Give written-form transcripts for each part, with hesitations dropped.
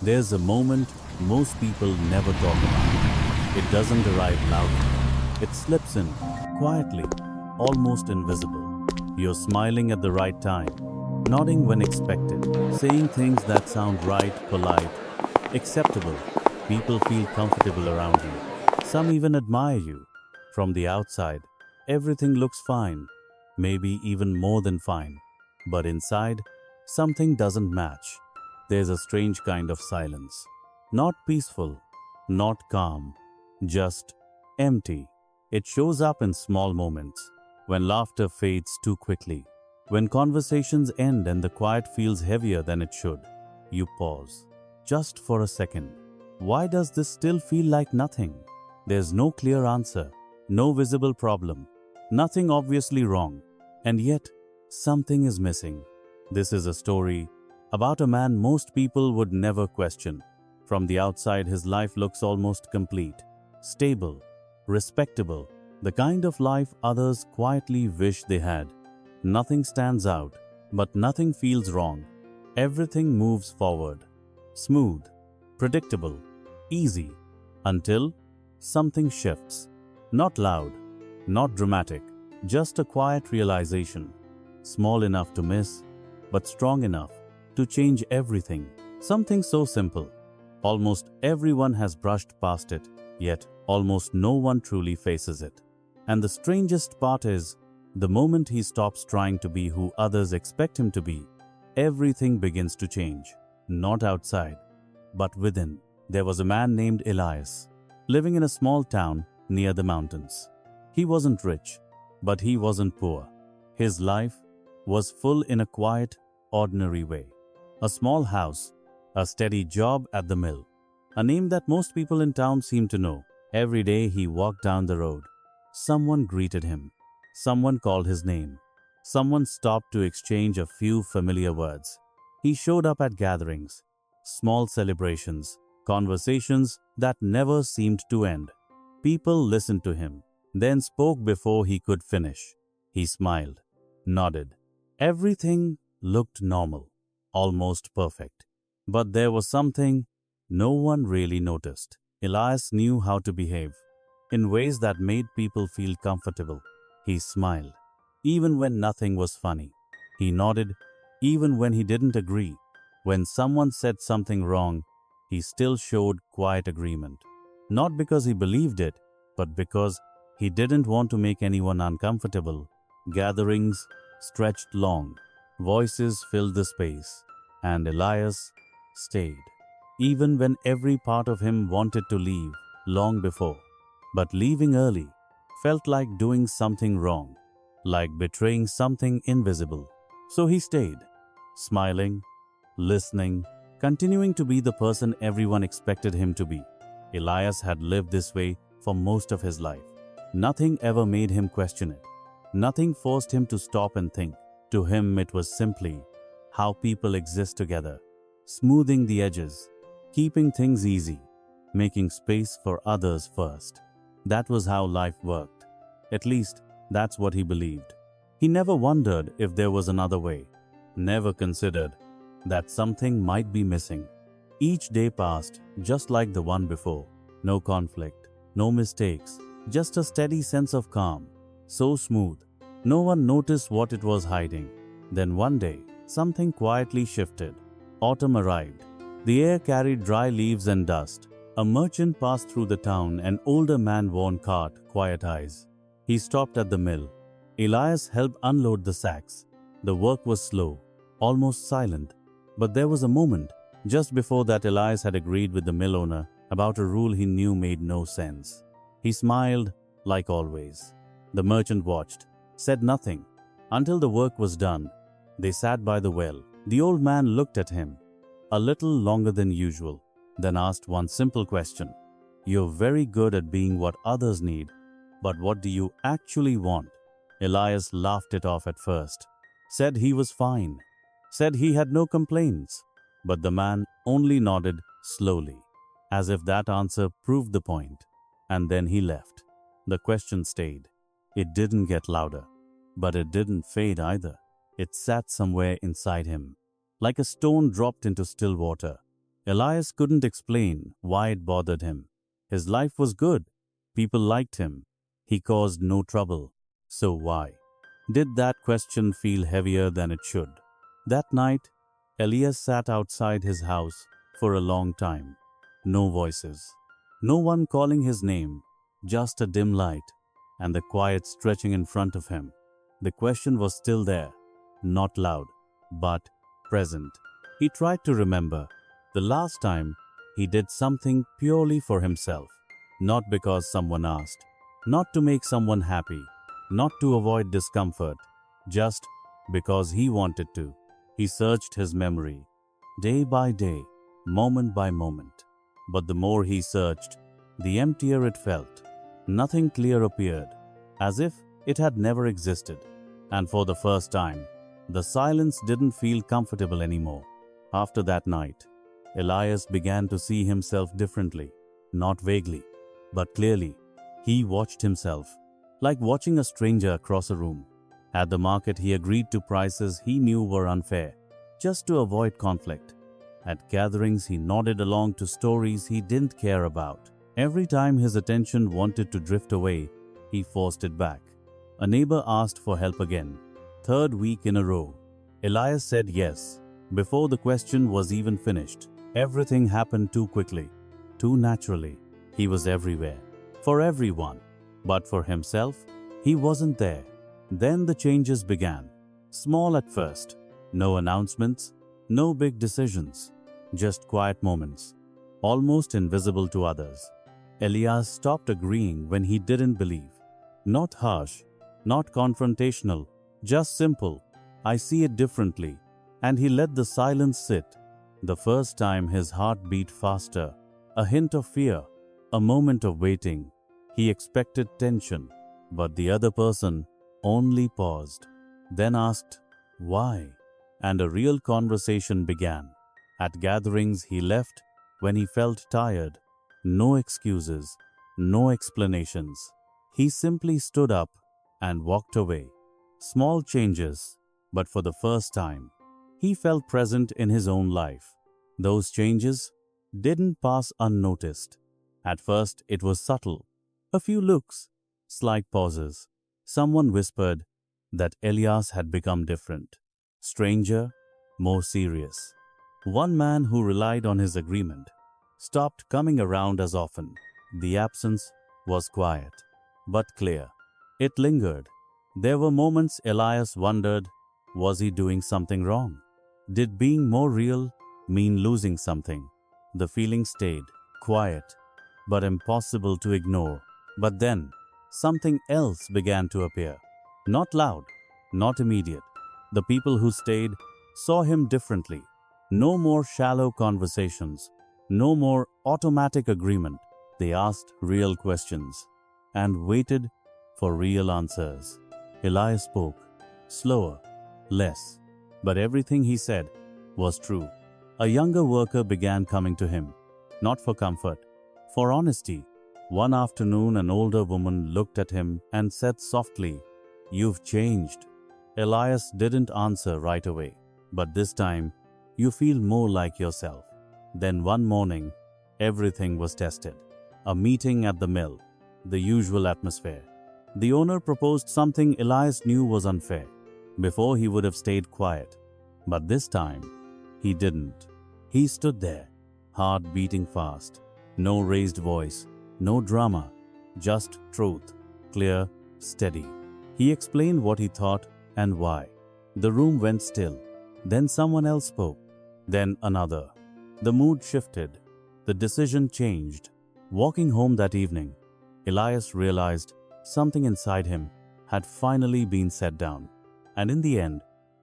There's a moment most people never talk about. It doesn't arrive loudly. It slips in, quietly, almost invisible. You're smiling at the right time, nodding when expected, saying things that sound right, polite, acceptable. People feel comfortable around you. Some even admire you. From the outside, everything looks fine, maybe even more than fine. But inside, something doesn't match. There's a strange kind of silence. Not peaceful, not calm, just empty. It shows up in small moments, when laughter fades too quickly, when conversations end and the quiet feels heavier than it should. You pause, just for a second. Why does this still feel like nothing? There's no clear answer, no visible problem, nothing obviously wrong, and yet something is missing. This is a story about a man most people would never question. From the outside, his life looks almost complete, stable, respectable, the kind of life others quietly wish they had. Nothing stands out, but nothing feels wrong. Everything moves forward, smooth, predictable, easy, until something shifts. Not loud, not dramatic, just a quiet realization, small enough to miss, but strong enough to change everything. Something so simple. Almost everyone has brushed past it, yet almost no one truly faces it. And the strangest part is, the moment he stops trying to be who others expect him to be, everything begins to change. Not outside, but within. There was a man named Elias, living in a small town near the mountains. He wasn't rich, but he wasn't poor. His life was full in a quiet, ordinary way. A small house, a steady job at the mill, a name that most people in town seemed to know. Every day he walked down the road. Someone greeted him. Someone called his name. Someone stopped to exchange a few familiar words. He showed up at gatherings, small celebrations, conversations that never seemed to end. People listened to him, then spoke before he could finish. He smiled, nodded. Everything looked normal, almost perfect. But there was something no one really noticed. Elias knew how to behave in ways that made people feel comfortable. He smiled, even when nothing was funny. He nodded, even when he didn't agree. When someone said something wrong, he still showed quiet agreement. Not because he believed it, but because he didn't want to make anyone uncomfortable. Gatherings stretched long. Voices filled the space, and Elias stayed, even when every part of him wanted to leave long before. But leaving early felt like doing something wrong, like betraying something invisible. So he stayed, smiling, listening, continuing to be the person everyone expected him to be. Elias had lived this way for most of his life. Nothing ever made him question it. Nothing forced him to stop and think. To him, it was simply how people exist together, smoothing the edges, keeping things easy, making space for others first. That was how life worked. At least, that's what he believed. He never wondered if there was another way, never considered that something might be missing. Each day passed just like the one before. No conflict, no mistakes, just a steady sense of calm. So smooth, no one noticed what it was hiding. Then one day, something quietly shifted. Autumn arrived. The air carried dry leaves and dust. A merchant passed through the town, an older man worn cart, quiet eyes. He stopped at the mill. Elias helped unload the sacks. The work was slow, almost silent. But there was a moment, just before that Elias had agreed with the mill owner about a rule he knew made no sense. He smiled, like always. The merchant watched, said nothing, until the work was done. They sat by the well. The old man looked at him, a little longer than usual, then asked one simple question. "You're very good at being what others need, but what do you actually want?" Elias laughed it off at first, said he was fine, said he had no complaints, but the man only nodded slowly, as if that answer proved the point, and then he left. The question stayed. It didn't get louder, but it didn't fade either. It sat somewhere inside him, like a stone dropped into still water. Elias couldn't explain why it bothered him. His life was good. People liked him. He caused no trouble. So why? Did that question feel heavier than it should? That night, Elias sat outside his house for a long time. No voices. No one calling his name. Just a dim light and the quiet stretching in front of him. The question was still there. Not loud, but present. He tried to remember the last time he did something purely for himself. Not because someone asked. Not to make someone happy. Not to avoid discomfort. Just because he wanted to. He searched his memory, day by day, moment by moment. But the more he searched, the emptier it felt. Nothing clear appeared, as if it had never existed. And for the first time, the silence didn't feel comfortable anymore. After that night, Elias began to see himself differently, not vaguely, but clearly. He watched himself, like watching a stranger across a room. At the market, he agreed to prices he knew were unfair, just to avoid conflict. At gatherings, he nodded along to stories he didn't care about. Every time his attention wanted to drift away, he forced it back. A neighbor asked for help again. Third week in a row, Elias said yes. Before the question was even finished, everything happened too quickly, too naturally. He was everywhere, for everyone, but for himself, he wasn't there. Then the changes began. Small at first, no announcements, no big decisions, just quiet moments, almost invisible to others. Elias stopped agreeing when he didn't believe. Not harsh, not confrontational, just simple. I see it differently. And he let the silence sit. The first time his heart beat faster, a hint of fear, a moment of waiting. He expected tension, but the other person only paused, then asked, why? And a real conversation began. At gatherings, he left when he felt tired. No excuses, no explanations. He simply stood up and walked away. Small changes, but for the first time, he felt present in his own life. Those changes didn't pass unnoticed. At first, it was subtle. A few looks, slight pauses. Someone whispered that Elias had become different. Stranger, more serious. One man who relied on his agreement stopped coming around as often. The absence was quiet, but clear. It lingered. There were moments Elias wondered, was he doing something wrong? Did being more real mean losing something? The feeling stayed, quiet, but impossible to ignore. But then, something else began to appear. Not loud, not immediate. The people who stayed saw him differently. No more shallow conversations, no more automatic agreement. They asked real questions and waited for real answers. Elias spoke, slower, less, but everything he said was true. A younger worker began coming to him, not for comfort, for honesty. One afternoon, an older woman looked at him and said softly, "You've changed." Elias didn't answer right away, but this time, "You feel more like yourself." Then one morning, everything was tested. A meeting at the mill, the usual atmosphere. The owner proposed something Elias knew was unfair. Before, he would have stayed quiet, but this time, he didn't. He stood there, heart beating fast. No raised voice, no drama, just truth, clear, steady. He explained what he thought and why. The room went still. Then someone else spoke. Then another. The mood shifted. The decision changed. Walking home that evening, Elias realized something inside him had finally been set down. And in the end,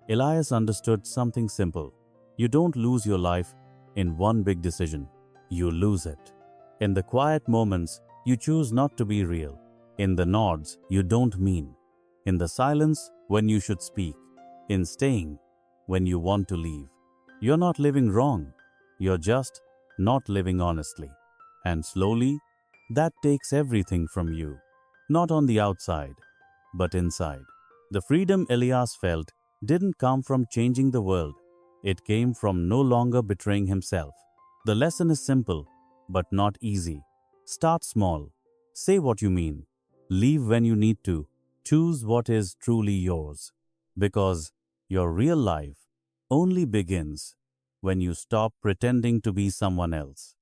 Elias understood something simple. You don't lose your life in one big decision. You lose it. In the quiet moments, you choose not to be real. In the nods, you don't mean. In the silence, when you should speak. In staying, when you want to leave. You're not living wrong. You're just not living honestly. And slowly, that takes everything from you. Not on the outside, but inside. The freedom Elias felt didn't come from changing the world. It came from no longer betraying himself. The lesson is simple, but not easy. Start small. Say what you mean. Leave when you need to. Choose what is truly yours. Because your real life only begins when you stop pretending to be someone else.